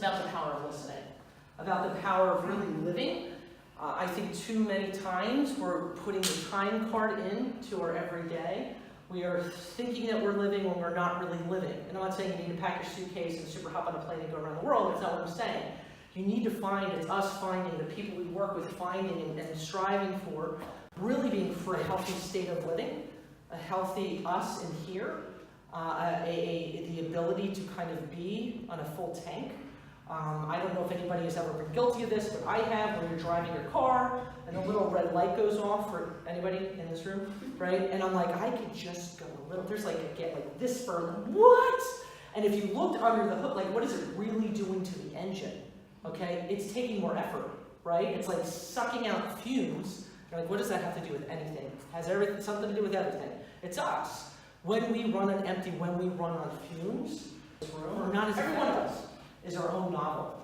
about the power of listening, about the power of really living. I think too many times we're putting the time card into our everyday. We are thinking that we're living when we're not really living. And I'm not saying you need to pack your suitcase and super hop on a plane and go around the world. That's not what I'm saying. You need to find, it's us finding, the people we work with finding and striving for, really being for a healthy state of living, a healthy us in here, the ability to kind of be on a full tank. I don't know if anybody has ever been guilty of this, but I have, when you're driving your car and a little red light goes off for anybody in this room, right? And I'm like, I could just go a little, there's like a get like this further, what? And if you looked under the hood, like what is it really doing to the engine? Okay, it's taking more effort, right? It's like sucking out fumes. You're like, what does that have to do with anything? It has everything, something to do with everything. It's us. When we run on empty, when we run on fumes, we're not as everyone of us is our own novel.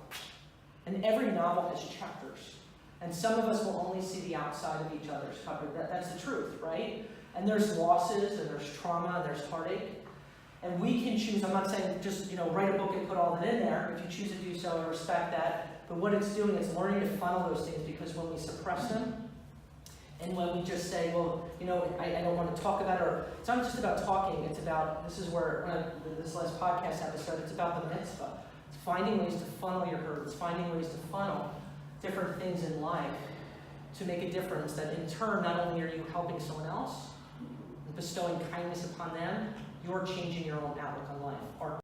And every novel has chapters. And some of us will only see the outside of each other's cover. That's the truth, right? And there's losses, and there's trauma, and there's heartache. And we can choose, I'm not saying just, write a book and put all that in there. If you choose to do so, I respect that. But what it's doing is learning to funnel those things, because when we suppress them, and when we just say, well, I don't want to talk about it, or it's not just about talking, it's about, this is where, this last podcast episode, it's about the mitzvah. It's finding ways to funnel your herd. It's finding ways to funnel different things in life to make a difference that in turn, not only are you helping someone else, bestowing kindness upon them, you're changing your own outlook on life.